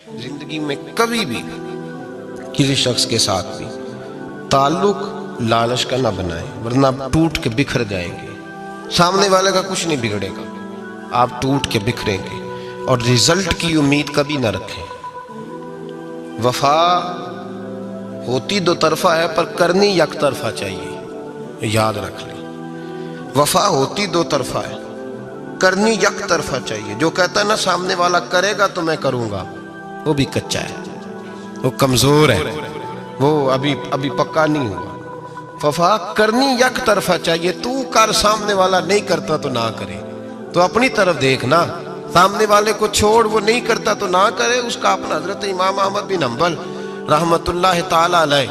زندگی میں کبھی بھی کسی شخص کے ساتھ بھی تعلق لالچ کا نہ بنائیں، ورنہ آپ ٹوٹ کے بکھر جائیں گے۔ سامنے والے کا کچھ نہیں بگڑے گا، آپ ٹوٹ کے بکھریں گے، اور رزلٹ کی امید کبھی نہ رکھیں۔ وفا ہوتی دو طرفہ ہے پر کرنی یک طرفہ چاہیے، یاد رکھ لیں۔ وفا ہوتی دو طرفہ ہے، کرنی یک طرفہ چاہیے۔ جو کہتا ہے نا سامنے والا کرے گا تو میں کروں گا، وہ بھی کچا ہے، وہ کمزور ہے، وہ ابھی پکا نہیں ہوا۔ وفا کرنی یک طرفہ چاہیے، تو کر، سامنے والا نہیں کرتا تو نہ کرے۔ تو اپنی طرف دیکھنا، سامنے والے کو چھوڑ، وہ نہیں کرتا تو نہ کرے، اس کا اپنا۔ حضرت امام احمد بن حنبل رحمت اللہ تعالی علیہ،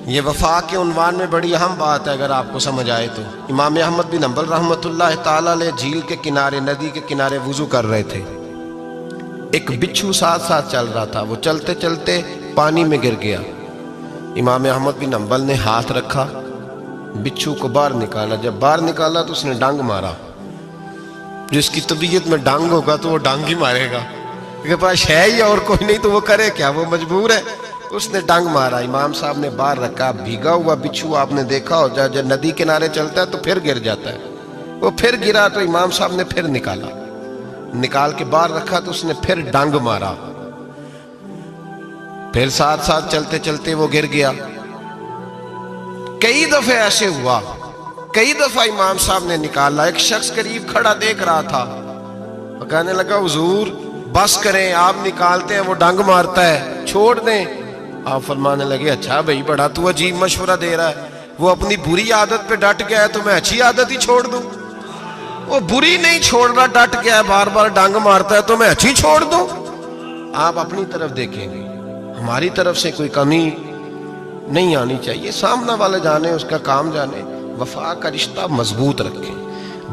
یہ وفا کے عنوان میں بڑی اہم بات ہے اگر آپ کو سمجھ آئے تو۔ امام احمد بن حنبل رحمت اللہ تعالی علیہ جھیل کے کنارے، ندی کے کنارے وضو کر رہے تھے۔ ایک بچھو ساتھ ساتھ چل رہا تھا، وہ چلتے چلتے پانی میں گر گیا۔ امام احمد بن حنبل نے ہاتھ رکھا، بچھو کو باہر نکالا۔ جب باہر نکالا تو اس نے ڈانگ مارا۔ جس کی طبیعت میں ڈانگ ہوگا تو وہ ڈانگ ہی مارے گا، کیونکہ پاس ہے ہی اور کوئی نہیں تو وہ کرے کیا، وہ مجبور ہے۔ اس نے ڈانگ مارا، امام صاحب نے باہر رکھا۔ بھیگا ہوا بچھو آپ نے دیکھا ہو، جب ندی کنارے چلتا ہے تو پھر گر جاتا ہے، وہ پھر گرا تو امام صاحب نے پھر نکال کے باہر رکھا تو اس نے پھر ڈانگ مارا۔ پھر ساتھ ساتھ چلتے چلتے وہ گر گیا۔ کئی دفعے ایسے ہوا، کئی دفعہ امام صاحب نے نکالا۔ ایک شخص قریب کھڑا دیکھ رہا تھا، وہ کہنے لگا حضور بس کریں، آپ نکالتے ہیں وہ ڈانگ مارتا ہے، چھوڑ دیں۔ آپ فرمانے لگے اچھا بھائی، بڑا تو عجیب مشورہ دے رہا ہے، وہ اپنی بری عادت پہ ڈٹ گیا ہے تو میں اچھی عادت ہی چھوڑ دوں؟ وہ بری نہیں چھوڑ رہا، ڈٹ گیا ہے، بار بار ڈانگ مارتا ہے تو میں اچھی چھوڑ دوں؟ آپ اپنی طرف دیکھیں گے، ہماری طرف سے کوئی کمی نہیں آنی چاہیے۔ سامنے والے جانے، اس کا کام جانے۔ وفا کا رشتہ مضبوط رکھیں،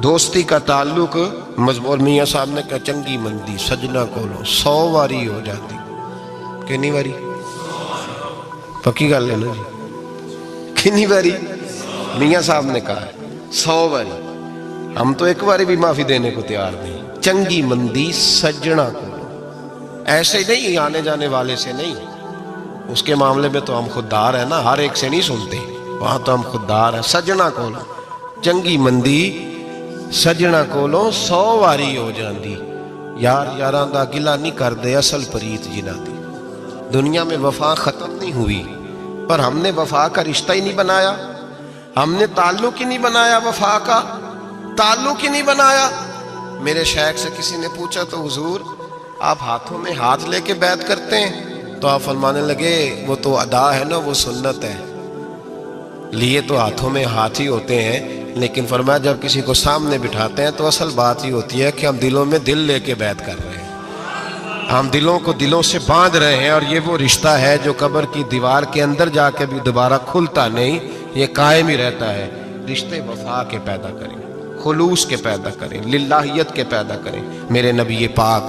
دوستی کا تعلق مضبوط۔ میاں صاحب نے کہا چنگی مندی سجنا کولو 100 واری ہو جاتی، کتنی واری؟ پکی گل ہے نا جی، کتنی واری؟ میاں صاحب نے کہا 100 واری۔ ہم تو ایک باری بھی معافی دینے کو تیار نہیں۔ چنگی مندی سجنا کولو، ایسے نہیں آنے جانے والے سے نہیں، اس کے معاملے میں تو ہم خوددار ہیں نا، ہر ایک سے نہیں سنتے، وہاں تو ہم خوددار ہیں۔ سجنا کولو چنگی مندی سجنا کولو 100 واری ہو جاندی، یار یاراں دا گلا نہیں کر دے اصل پریت جنہ دی۔ دنیا میں وفا ختم نہیں ہوئی، پر ہم نے وفا کا رشتہ ہی نہیں بنایا، ہم نے تعلق ہی نہیں بنایا، وفا کا تعلق ہی نہیں بنایا۔ میرے شیخ سے کسی نے پوچھا تو حضور آپ ہاتھوں میں ہاتھ لے کے بیعت کرتے ہیں؟ تو آپ فرمانے لگے وہ تو ادا ہے نا، وہ سنت ہے، لیے تو ہاتھوں میں ہاتھ ہی ہوتے ہیں، لیکن فرمایا جب کسی کو سامنے بٹھاتے ہیں تو اصل بات ہی ہوتی ہے کہ ہم دلوں میں دل لے کے بیعت کر رہے ہیں، ہم دلوں کو دلوں سے باندھ رہے ہیں، اور یہ وہ رشتہ ہے جو قبر کی دیوار کے اندر جا کے بھی دوبارہ کھلتا نہیں، یہ قائم ہی رہتا ہے۔ رشتے وفا کے پیدا کریں، خلوص کے پیدا کریں، للہیت کے پیدا کریں۔ میرے نبی پاک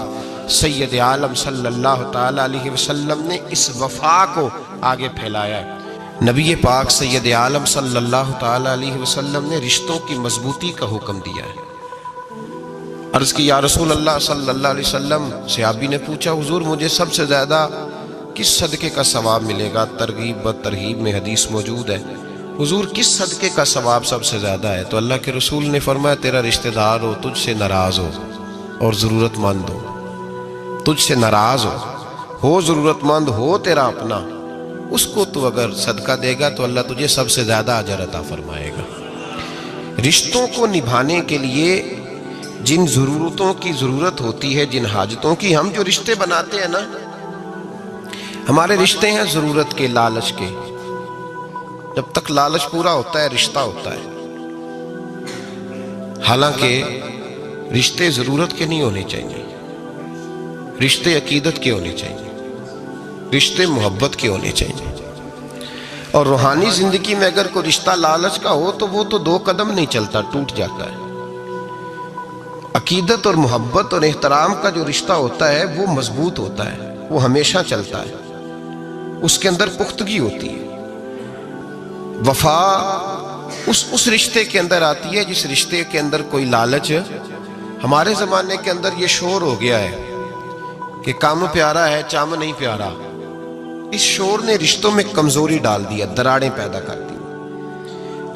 سید عالم صلی اللہ تعالی علیہ وسلم نے اس وفا کو آگے پھیلایا ہے۔ نبی پاک سید عالم صلی اللہ تعالی علیہ وسلم نے رشتوں کی مضبوطی کا حکم دیا ہے۔ عرض کی یا رسول اللہ صلی اللہ علیہ وسلم، صحابی نے پوچھا حضور مجھے سب سے زیادہ کس صدقے کا ثواب ملے گا؟ ترغیب و ترہیب میں حدیث موجود ہے، حضور کس صدقے کا ثواب سب سے زیادہ ہے؟ تو اللہ کے رسول نے فرمایا تیرا رشتہ دار ہو، تجھ سے ناراض ہو اور ضرورت مند ہو، تجھ سے ناراض ہو ضرورت مند ہو، تیرا اپنا، اس کو تو اگر صدقہ دے گا تو اللہ تجھے سب سے زیادہ اجر عطا فرمائے گا۔ رشتوں کو نبھانے کے لیے جن ضرورتوں کی ضرورت ہوتی ہے، جن حاجتوں کی، ہم جو رشتے بناتے ہیں نا، ہمارے رشتے ہیں ضرورت کے، لالچ کے۔ جب تک لالچ پورا ہوتا ہے رشتہ ہوتا ہے، حالانکہ رشتے ضرورت کے نہیں ہونے چاہیے، رشتے عقیدت کے ہونے چاہیے، رشتے محبت کے ہونے چاہیے۔ اور روحانی زندگی میں اگر کوئی رشتہ لالچ کا ہو تو وہ تو 2 قدم نہیں چلتا، ٹوٹ جاتا ہے۔ عقیدت اور محبت اور احترام کا جو رشتہ ہوتا ہے وہ مضبوط ہوتا ہے، وہ ہمیشہ چلتا ہے، اس کے اندر پختگی ہوتی ہے۔ وفا اس رشتے کے اندر آتی ہے جس رشتے کے اندر کوئی لالچ۔ ہمارے زمانے کے اندر یہ شور ہو گیا ہے کہ کام پیارا ہے چام نہیں پیارا، اس شور نے رشتوں میں کمزوری ڈال دیا، دراڑیں پیدا کر دی۔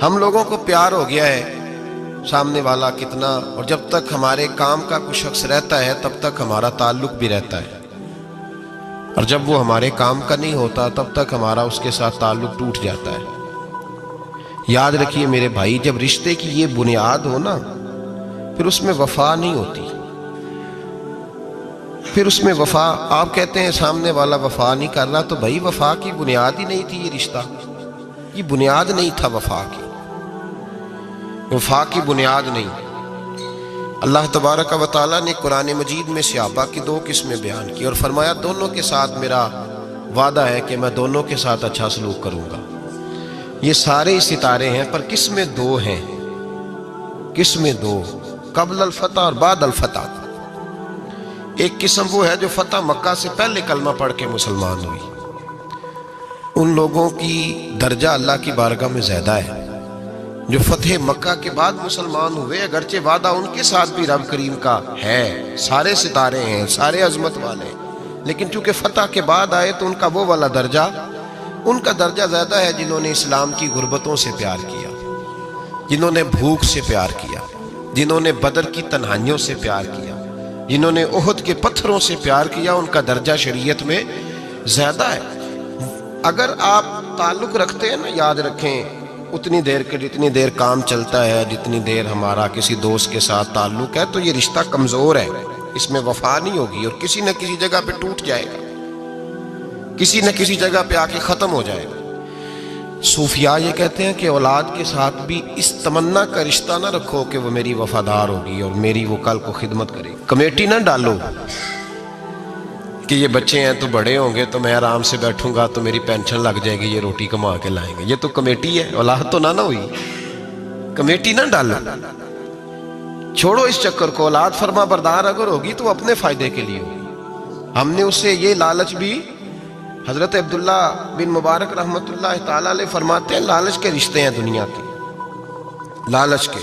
ہم لوگوں کو پیار ہو گیا ہے سامنے والا کتنا، اور جب تک ہمارے کام کا کوئی شخص رہتا ہے تب تک ہمارا تعلق بھی رہتا ہے، اور جب وہ ہمارے کام کا نہیں ہوتا تب تک ہمارا اس کے ساتھ تعلق ٹوٹ جاتا ہے۔ یاد رکھیے میرے بھائی، جب رشتے کی یہ بنیاد ہو نا، پھر اس میں وفا نہیں ہوتی، پھر اس میں وفا، آپ کہتے ہیں سامنے والا وفا نہیں کر رہا، تو بھائی وفا کی بنیاد ہی نہیں تھی یہ رشتہ، یہ بنیاد نہیں تھا وفا کی، وفا کی بنیاد نہیں۔ اللہ تبارک و تعالیٰ نے قرآن مجید میں صحابہ کی دو قسمیں بیان کی اور فرمایا دونوں کے ساتھ میرا وعدہ ہے کہ میں دونوں کے ساتھ اچھا سلوک کروں گا۔ یہ سارے ستارے ہیں پر قسمیں دو ہیں، قسمیں دو، قبل الفتح اور بعد الفتح۔ ایک قسم وہ ہے جو فتح مکہ سے پہلے کلمہ پڑھ کے مسلمان ہوئی، ان لوگوں کی درجہ اللہ کی بارگاہ میں زیادہ ہے۔ جو فتح مکہ کے بعد مسلمان ہوئے، اگرچہ وعدہ ان کے ساتھ بھی رب کریم کا ہے، سارے ستارے ہیں، سارے عظمت والے ہیں، لیکن چونکہ فتح کے بعد آئے تو ان کا وہ والا درجہ، ان کا درجہ زیادہ ہے جنہوں نے اسلام کی غربتوں سے پیار کیا، جنہوں نے بھوک سے پیار کیا، جنہوں نے بدر کی تنہائیوں سے پیار کیا، جنہوں نے احد کے پتھروں سے پیار کیا، ان کا درجہ شریعت میں زیادہ ہے۔ اگر آپ تعلق رکھتے ہیں نا، یاد رکھیں اتنی دیر کے جتنی دیر کام چلتا ہے، جتنی دیر ہمارا کسی دوست کے ساتھ تعلق ہے، تو یہ رشتہ کمزور ہے، اس میں وفا نہیں ہوگی اور کسی نہ کسی جگہ پہ ٹوٹ جائے گا، کسی نہ کسی جگہ پہ آ کے ختم ہو جائے گا۔ صوفیاء یہ کہتے ہیں کہ اولاد کے ساتھ بھی اس تمنا کا رشتہ نہ رکھو کہ وہ میری وفادار ہوگی اور میری وہ کل کو خدمت کرے گی۔ کمیٹی نہ ڈالو کہ یہ بچے ہیں تو بڑے ہوں گے تو میں آرام سے بیٹھوں گا تو میری پینشن لگ جائے گی، یہ روٹی کما کے لائیں گے، یہ تو کمیٹی ہے، اولاد تو نہ ہوئی، کمیٹی نہ ڈالو، چھوڑو اس چکر کو۔ اولاد فرما بردار اگر ہوگی تو اپنے فائدے کے لیے ہوگی۔ ہم نے اسے یہ لالچ بھی، حضرت عبداللہ بن مبارک رحمت اللہ تعالیٰ علیہ فرماتے ہیں لالچ کے رشتے ہیں دنیا کے، لالچ کے۔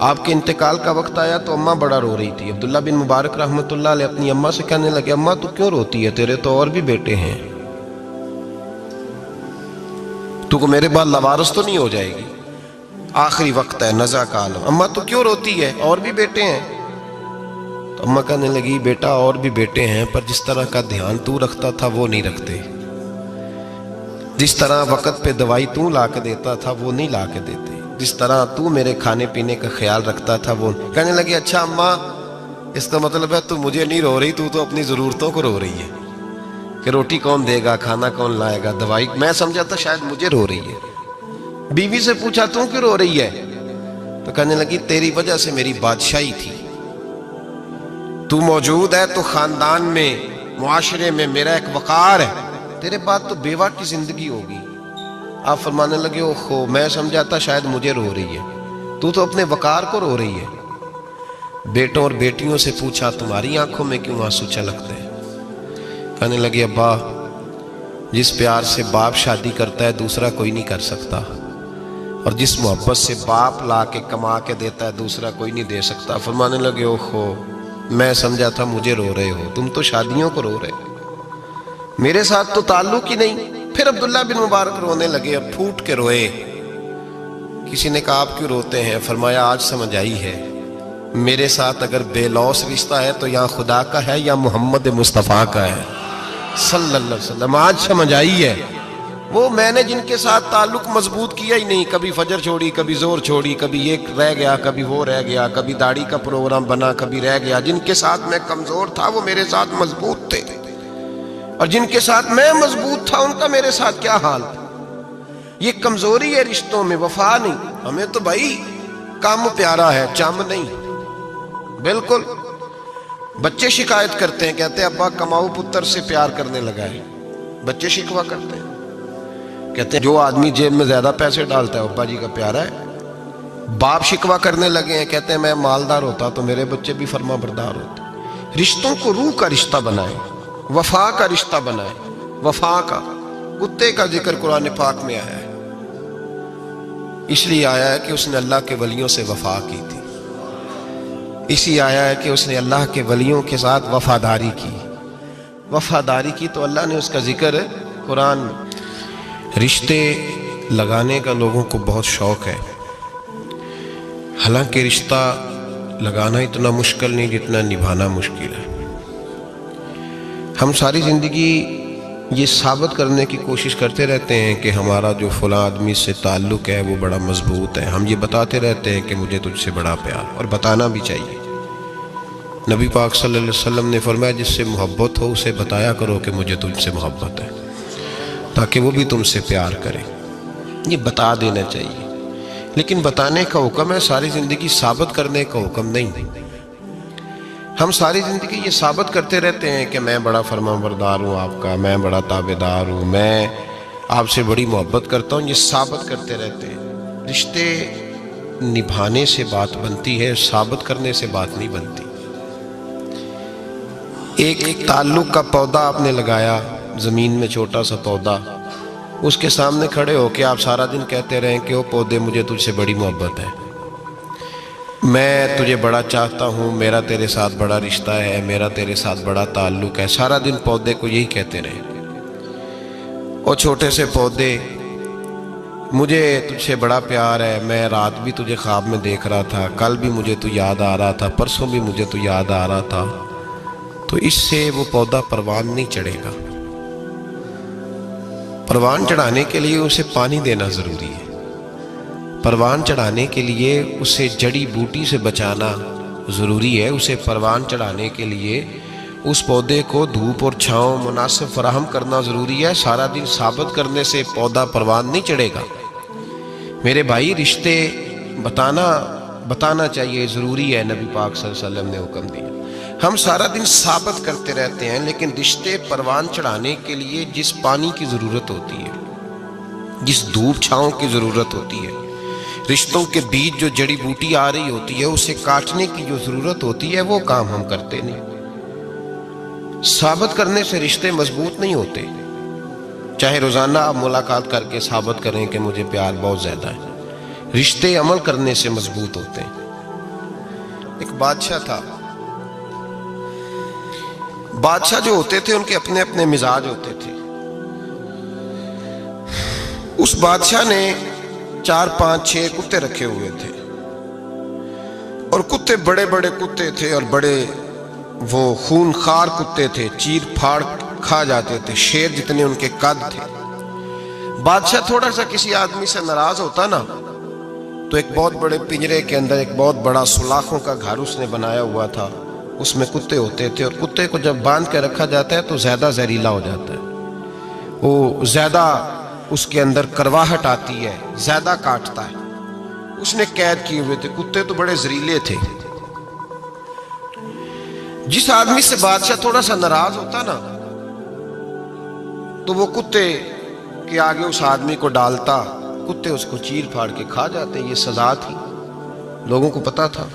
آپ کے انتقال کا وقت آیا تو اماں بڑا رو رہی تھی، عبداللہ بن مبارک رحمت اللہ علیہ اپنی اماں سے کہنے لگے اماں تو کیوں روتی ہے، تیرے تو اور بھی بیٹے ہیں، تو کو میرے بعد لوارث تو نہیں ہو جائے گی، آخری وقت ہے، نزع کا عالم، اماں تو کیوں روتی ہے، اور بھی بیٹے ہیں؟ تو اماں کہنے لگی بیٹا اور بھی بیٹے ہیں پر جس طرح کا دھیان تو رکھتا تھا وہ نہیں رکھتے، جس طرح وقت پہ دوائی تو لا کے دیتا تھا وہ نہیں لا کے دیتے، جس طرح تو میرے کھانے پینے کا خیال رکھتا تھا وہ۔ کہنے لگی اچھا اماں اس کا مطلب ہے تو مجھے نہیں رو رہی، تو اپنی ضرورتوں کو رو رہی ہے کہ روٹی کون دے گا، کھانا کون لائے گا، دوائی، میں سمجھا تھا شاید مجھے رو رہی ہے۔ بیوی سے پوچھا تو کیوں رو رہی ہے، تو کہنے لگی تیری وجہ سے میری بادشاہی تھی، تو موجود ہے تو خاندان میں، معاشرے میں میرا ایک وقار ہے، تیرے بعد تو بیوہ کی زندگی ہوگی۔ آپ فرمانے لگے اوہو میں سمجھا تھا شاید مجھے رو رہی ہے، تو اپنے وقار کو رو رہی ہے۔ بیٹوں اور بیٹیوں سے پوچھا تمہاری آنکھوں میں کیوں آنسو چھلکتے ہیں، کہنے لگے ابا جس پیار سے باپ شادی کرتا ہے دوسرا کوئی نہیں کر سکتا، اور جس محبت سے باپ لا کے کما کے دیتا ہے دوسرا کوئی نہیں دے سکتا۔ فرمانے لگے اوہو میں سمجھا تھا مجھے رو رہے ہو، تم تو شادیوں کو رو رہے ہو، میرے ساتھ تو تعلق ہی نہیں۔ پھر عبداللہ بن مبارک رونے لگے اور پھوٹ کے روئے۔ کسی نے کہا آپ کیوں روتے ہیں، فرمایا آج سمجھ آئی ہے میرے ساتھ اگر بے لوث رشتہ ہے تو یا خدا کا ہے یا محمد مصطفیٰ کا ہے صلی اللہ علیہ وسلم، آج سمجھ آئی ہے۔ وہ میں نے جن کے ساتھ تعلق مضبوط کیا ہی نہیں، کبھی فجر چھوڑی، کبھی زور چھوڑی، کبھی یہ رہ گیا، کبھی وہ رہ گیا، کبھی داڑھی کا پروگرام بنا، کبھی رہ گیا، جن کے ساتھ میں کمزور تھا وہ میرے ساتھ مضبوط تھے، اور جن کے ساتھ میں مضبوط تھا ان کا میرے ساتھ کیا حال تھا۔ یہ کمزوری ہے رشتوں میں، وفا نہیں۔ ہمیں تو بھائی کام پیارا ہے، چم نہیں، بالکل۔ بچے شکایت کرتے ہیں، کہتے ہیں ابا کماؤ پتر سے پیار کرنے لگا ہے، بچے شکوا کرتے ہیں، کہتے ہیں جو آدمی جیب میں زیادہ پیسے ڈالتا ہے ابا جی کا پیارا ہے۔ باپ شکوا کرنے لگے ہیں، کہتے ہیں میں مالدار ہوتا تو میرے بچے بھی فرما بردار ہوتے۔ رشتوں کو روح کا رشتہ بنائیں، وفا کا رشتہ بنائیں، وفا کا۔ کتے کا ذکر قرآن پاک میں آیا ہے، اس لیے آیا ہے کہ اس نے اللہ کے ولیوں سے وفا کی تھی، اسی آیا ہے کہ اس نے اللہ کے ولیوں کے ساتھ وفاداری کی۔ وفاداری کی تو اللہ نے اس کا ذکر قرآن میں۔ رشتے لگانے کا لوگوں کو بہت شوق ہے، حالانکہ رشتہ لگانا اتنا مشکل نہیں جتنا نبھانا مشکل ہے۔ ہم ساری زندگی یہ ثابت کرنے کی کوشش کرتے رہتے ہیں کہ ہمارا جو فلاں آدمی سے تعلق ہے وہ بڑا مضبوط ہے، ہم یہ بتاتے رہتے ہیں کہ مجھے تجھ سے بڑا پیار، اور بتانا بھی چاہیے۔ نبی پاک صلی اللہ علیہ وسلم نے فرمایا جس سے محبت ہو اسے بتایا کرو کہ مجھے تجھ سے محبت ہے، تاکہ وہ بھی تم سے پیار کرے۔ یہ بتا دینا چاہیے، لیکن بتانے کا حکم ہے، ساری زندگی ثابت کرنے کا حکم نہیں۔ ہم ساری زندگی یہ ثابت کرتے رہتے ہیں کہ میں بڑا فرمانبردار ہوں آپ کا، میں بڑا تابعدار ہوں، میں آپ سے بڑی محبت کرتا ہوں، یہ ثابت کرتے رہتے ہیں۔ رشتے نبھانے سے بات بنتی ہے، ثابت کرنے سے بات نہیں بنتی۔ ایک تعلق کا پودا آپ نے لگایا زمین میں، چھوٹا سا پودا، اس کے سامنے کھڑے ہو کے آپ سارا دن کہتے رہیں کہ او پودے مجھے تجھ سے بڑی محبت ہے، میں تجھے بڑا چاہتا ہوں، میرا تیرے ساتھ بڑا رشتہ ہے، میرا تیرے ساتھ بڑا تعلق ہے، سارا دن پودے کو یہی کہتے رہے۔ اور چھوٹے سے پودے، مجھے تجھ سے بڑا پیار ہے، میں رات بھی تجھے خواب میں دیکھ رہا تھا، کل بھی مجھے تو یاد آ رہا تھا، پرسوں بھی مجھے تو یاد آ رہا تھا، تو اس سے وہ پودا پروان نہیں چڑھے گا۔ پروان چڑھانے کے لیے اسے پانی دینا ضروری ہے، پروان چڑھانے کے لیے اسے جڑی بوٹی سے بچانا ضروری ہے، اسے پروان چڑھانے کے لیے اس پودے کو دھوپ اور چھاؤں مناسب فراہم کرنا ضروری ہے۔ سارا دن ثابت کرنے سے پودا پروان نہیں چڑھے گا۔ میرے بھائی، رشتے بتانا چاہیے، ضروری ہے، نبی پاک صلی اللہ علیہ وسلم نے حکم دیا۔ ہم سارا دن ثابت کرتے رہتے ہیں، لیکن رشتے پروان چڑھانے کے لیے جس پانی کی ضرورت ہوتی ہے، جس دھوپ چھاؤں کی ضرورت ہوتی ہے، رشتوں کے بیچ جو جڑی بوٹی آ رہی ہوتی ہے اسے کاٹنے کی جو ضرورت ہوتی ہے، وہ کام ہم کرتے نہیں۔ ثابت کرنے سے رشتے مضبوط نہیں ہوتے، چاہے روزانہ آپ ملاقات کر کے ثابت کریں کہ مجھے پیار بہت زیادہ ہے، رشتے عمل کرنے سے مضبوط ہوتے ہیں۔ ایک بادشاہ تھا، بادشاہ جو ہوتے تھے ان کے اپنے اپنے مزاج ہوتے تھے۔ اس بادشاہ نے 4 5 6 کتے رکھے ہوئے تھے، اور کتے بڑے بڑے کتے تھے، اور بڑے وہ خون خار کتے تھے، چیر پھاڑ کھا جاتے تھے، شیر جتنے ان کے قد تھے۔ بادشاہ تھوڑا سا کسی آدمی سے ناراض ہوتا نا، تو ایک بہت بڑے پنجرے کے اندر ایک بہت بڑا سلاخوں کا گھر اس نے بنایا ہوا تھا، اس میں کتے ہوتے تھے، اور کتے کو جب باندھ کے رکھا جاتا ہے تو زیادہ زہریلا ہو جاتا ہے، وہ زیادہ اس کے اندر کرواہٹ آتی ہے، زیادہ کاٹتا ہے۔ اس نے قید کیے ہوئے تھے، کتے تو بڑے زہریلے تھے۔ جس آدمی سے بادشاہ تھوڑا سا ناراض ہوتا نا، تو وہ کتے کے آگے اس آدمی کو ڈالتا، کتے اس کو چیر پھاڑ کے کھا جاتے۔ یہ سزا تھی، لوگوں کو پتا تھا۔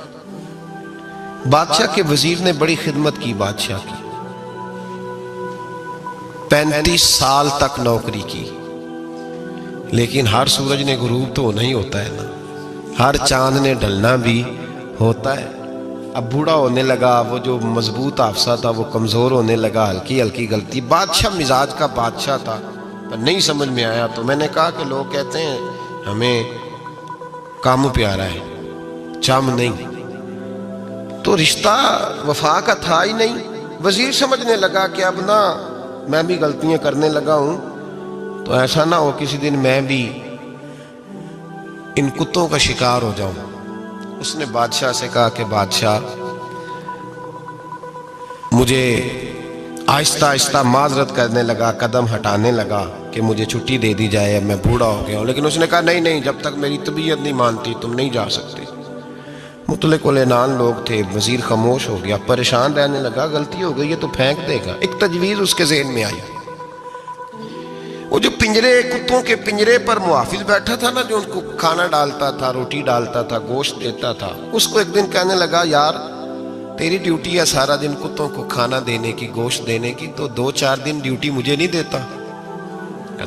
بادشاہ کے وزیر نے بڑی خدمت کی بادشاہ کی، 35 سال تک نوکری کی، لیکن ہر سورج نے غروب تو ہونا ہی ہوتا ہے نا، ہر چاند نے ڈھلنا بھی ہوتا ہے۔ اب بوڑھا ہونے لگا، وہ جو مضبوط حافظہ تھا وہ کمزور ہونے لگا، ہلکی ہلکی غلطی۔ بادشاہ مزاج کا بادشاہ تھا، پر نہیں سمجھ میں آیا، تو میں نے کہا کہ لوگ کہتے ہیں ہمیں کام پیارا ہے، چم نہیں، تو رشتہ وفا کا تھا ہی نہیں۔ وزیر سمجھنے لگا کہ اب نہ میں بھی غلطیاں کرنے لگا ہوں، تو ایسا نہ ہو کسی دن میں بھی ان کتوں کا شکار ہو جاؤں۔ اس نے بادشاہ سے کہا کہ بادشاہ، مجھے آہستہ آہستہ معذرت کرنے لگا، قدم ہٹانے لگا کہ مجھے چھٹی دے دی جائے، اب میں بوڑھا ہو گیا ہوں۔ لیکن اس نے کہا نہیں، جب تک میری طبیعت نہیں مانتی تم نہیں جا سکتے۔ مطلق العنان لوگ تھے، وزیر خاموش ہو گیا، پریشان رہنے لگا، غلطی ہو گئی ہے تو پھینک دے گا۔ ایک تجویز اس کے ذہن میں آئی، وہ جو کتوں کے پنجرے پر محافظ بیٹھا تھا نا، جو ان کو کھانا ڈالتا تھا، روٹی ڈالتا تھا، گوشت دیتا تھا، اس کو ایک دن کہنے لگا، یار تیری ڈیوٹی ہے سارا دن کتوں کو کھانا دینے کی، گوشت دینے کی، تو 2-4 دن ڈیوٹی مجھے نہیں دیتا؟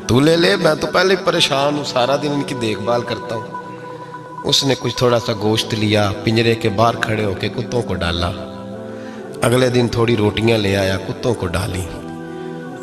تو لے لے، میں تو پہلے پریشان ہوں، سارا دن ان کی دیکھ بھال کرتا ہوں۔ اس نے کچھ تھوڑا سا گوشت لیا، پنجرے کے باہر کھڑے ہو کے کتوں کو ڈالا۔ اگلے دن تھوڑی روٹیاں لے آیا، کتوں کو ڈالی۔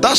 10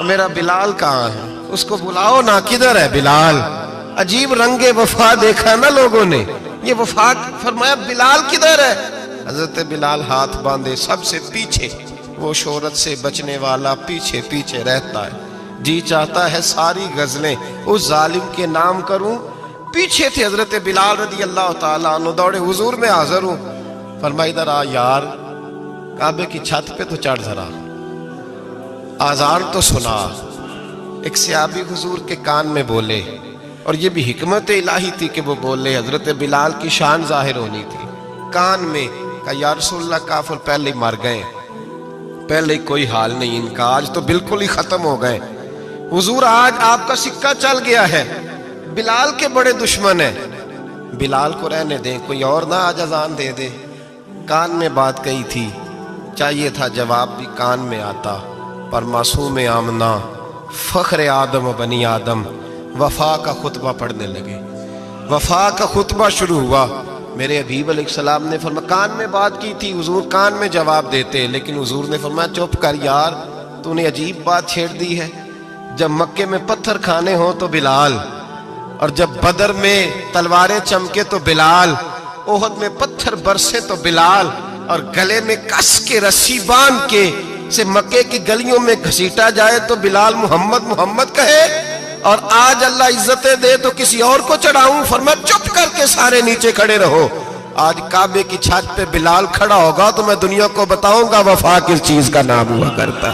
میرا بلال کہاں ہے؟ اس کو بلاؤ نا، کدھر ہے بلال؟ عجیب رنگ وفا دیکھا نا لوگوں نے، یہ وفا. فرمایا بلال کدھر ہے؟ حضرت بلال ہاتھ باندھے سب سے پیچھے، وہ شہرت سے بچنے والا پیچھے پیچھے رہتا ہے. جی چاہتا ہے ساری غزلیں اس ظالم کے نام کروں. پیچھے تھے حضرت بلال رضی اللہ تعالیٰ عنہ، دوڑے حضور میں حاضر ہوں. فرمایا ادھر آ یار، کعبے کی چھت پہ تو چڑھ ذرا، آذان تو سنا. ایک صحابی حضور کے کان میں بولے، اور یہ بھی حکمت الہی تھی کہ وہ بولے، حضرت بلال کی شان ظاہر ہونی تھی. کان میں کہا یا رسول اللہ کافر پہلے ہی مر گئے، پہلے ہی کوئی حال نہیں ان کا، آج تو بالکل ہی ختم ہو گئے. حضور آج آپ کا سکہ چل گیا ہے، بلال کے بڑے دشمن ہیں، بلال کو رہنے دیں، کوئی اور نہ آج اذان دے دے. کان میں بات کہی تھی، چاہیے تھا جواب بھی کان میں آتا، پر معصوم آمنہ فخر آدم و بنی آدم وفا کا خطبہ پڑھنے لگے. وفا کا خطبہ شروع ہوا. میرے حبیب علیہ السلام نے فرمایا، کان میں بات کی تھی، حضور کان میں جواب دیتے، لیکن حضور نے فرمایا چپ کر یار، تو نے عجیب بات چھیڑ دی ہے. جب مکے میں پتھر کھانے ہوں تو بلال، اور جب بدر میں تلواریں چمکے تو بلال، احد میں پتھر برسے تو بلال، اور گلے میں کس کے رسی باندھ کے سے مکے کی گلیوں میں گھسیٹا جائے تو بلال محمد محمد کہے. اور آج اللہ عزتیں دے تو کسی اور کو چڑھاؤں. فرمایا چپ کر کے سارے نیچے کھڑے رہو. آج کعبے کی چھت پہ بلال کھڑا ہوگا تو میں دنیا کو بتاؤں گا وفا کس چیز کا نام ہوا کرتا.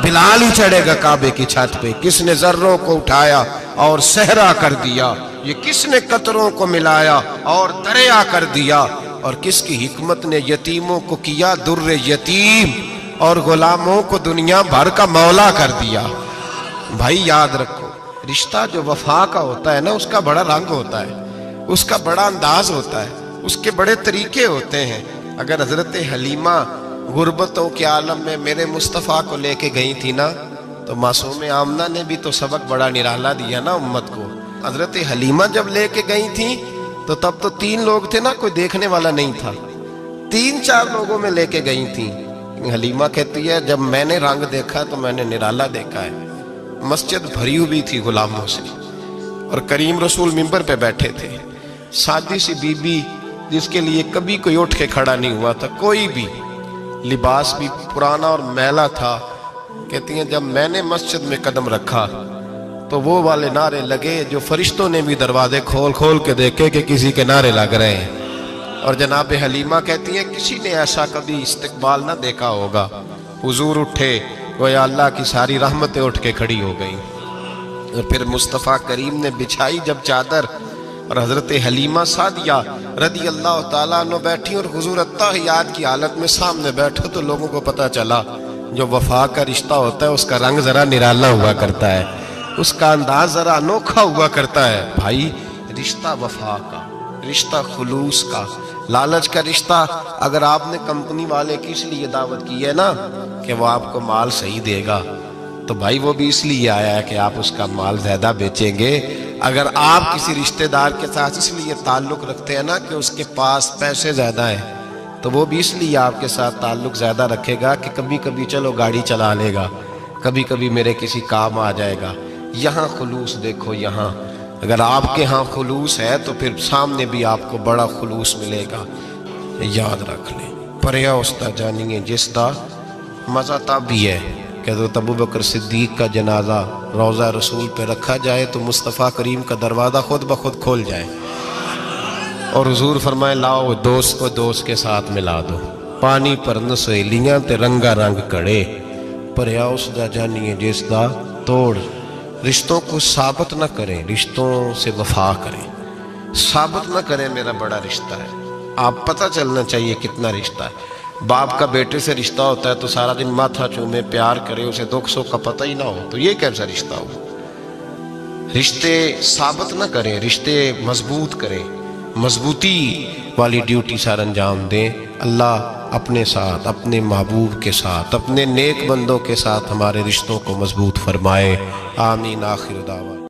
بلال ہی چڑھے گا کعبے کی چھت پہ. کس نے ذروں کو اٹھایا اور صحرا کر دیا، یہ کس نے قطروں کو ملایا اور دریا کر دیا، اور کس کی حکمت نے یتیموں کو کیا در یتیم اور غلاموں کو دنیا بھر کا مولا کر دیا. بھائی یاد رکھو، رشتہ جو وفا کا ہوتا ہے نا، اس کا بڑا رنگ ہوتا ہے، اس کا بڑا انداز ہوتا ہے، اس کے بڑے طریقے ہوتے ہیں. اگر حضرت حلیمہ غربتوں کے عالم میں میرے مصطفیٰ کو لے کے گئی تھی نا، تو معصوم آمنہ نے بھی تو سبق بڑا نرالا دیا نا امت کو. حضرت حلیمہ جب لے کے گئی تھی تو تب تو 3 لوگ تھے نا، کوئی دیکھنے والا نہیں تھا. 3-4 لوگوں میں لے کے گئی تھی. حلیمہ کہتی ہے جب میں نے رنگ دیکھا تو میں نے نرالا دیکھا ہے. مسجد بھری ہوئی تھی غلاموں سے، اور کریم رسول منبر پہ بیٹھے تھے. سادی سی بی بی جس کے لیے کبھی کوئی اٹھ کے کھڑا نہیں ہوا تھا، کوئی بھی، لباس بھی پرانا اور میلا تھا. کہتی ہیں جب میں نے مسجد میں قدم رکھا تو وہ والے نعرے لگے جو فرشتوں نے بھی دروازے کھول کھول کے دیکھے کہ کسی کے نعرے لگ رہے ہیں. اور جناب حلیمہ کہتی ہیں کسی نے ایسا کبھی استقبال نہ دیکھا ہوگا. حضور اٹھے، گویا اللہ کی ساری رحمتیں اٹھ کے کھڑی ہو گئیں. اور پھر مصطفیٰ کریم نے بچھائی جب چادر، اور حضرت حلیمہ سعدیہ رضی اللہ تعالیٰ عنہ بیٹھی، اور حضور اتحیات کی حالت میں سامنے بیٹھو تو لوگوں کو پتہ چلا جو وفا کا رشتہ ہوتا ہے اس کا رنگ ذرا نرالا ہوا کرتا ہے، اس کا انداز ذرا انوکھا ہوا کرتا ہے. بھائی رشتہ وفا کا، رشتہ خلوص کا، لالچ کا رشتہ. اگر آپ نے کمپنی والے کی اس لیے دعوت کی ہے نا کہ وہ آپ کو مال صحیح دے گا، تو بھائی وہ بھی اس لیے آیا ہے کہ آپ اس کا مال زیادہ بیچیں گے. اگر آپ کسی رشتہ دار کے ساتھ اس لیے تعلق رکھتے ہیں نا کہ اس کے پاس پیسے زیادہ ہیں، تو وہ بھی اس لیے آپ کے ساتھ تعلق زیادہ رکھے گا کہ کبھی کبھی چلو گاڑی چلا لے گا، کبھی کبھی میرے کسی کام آ جائے گا. یہاں خلوص دیکھو، یہاں اگر آپ کے ہاں خلوص ہے تو پھر سامنے بھی آپ کو بڑا خلوص ملے گا. یاد رکھ لیں، پریا استا جانیے جس دا مزہ تب بھی ہے کہ حضرت ابوبکر صدیق کا جنازہ روضہ رسول پہ رکھا جائے تو مصطفیٰ کریم کا دروازہ خود بخود کھول جائے، اور حضور فرمائے لاؤ دوست کو دوست کے ساتھ ملا دو، پانی پر نسویلیاں تے رنگا رنگ کڑے. پریا استا جانیے جس دا توڑ. رشتوں کو ثابت نہ کریں، رشتوں سے وفا کریں. ثابت نہ کریں میرا بڑا رشتہ ہے، آپ پتہ چلنا چاہیے کتنا رشتہ ہے. باپ کا بیٹے سے رشتہ ہوتا ہے تو سارا دن ماتھا چومے پیار کرے، اسے دکھ سکھ کا پتہ ہی نہ ہو، تو یہ کیسا رشتہ ہو. رشتے ثابت نہ کریں، رشتے مضبوط کریں، مضبوطی والی ڈیوٹی سر انجام دیں. اللہ اپنے ساتھ، اپنے محبوب کے ساتھ، اپنے نیک بندوں کے ساتھ ہمارے رشتوں کو مضبوط فرمائے. آمین. آخر دعوانا.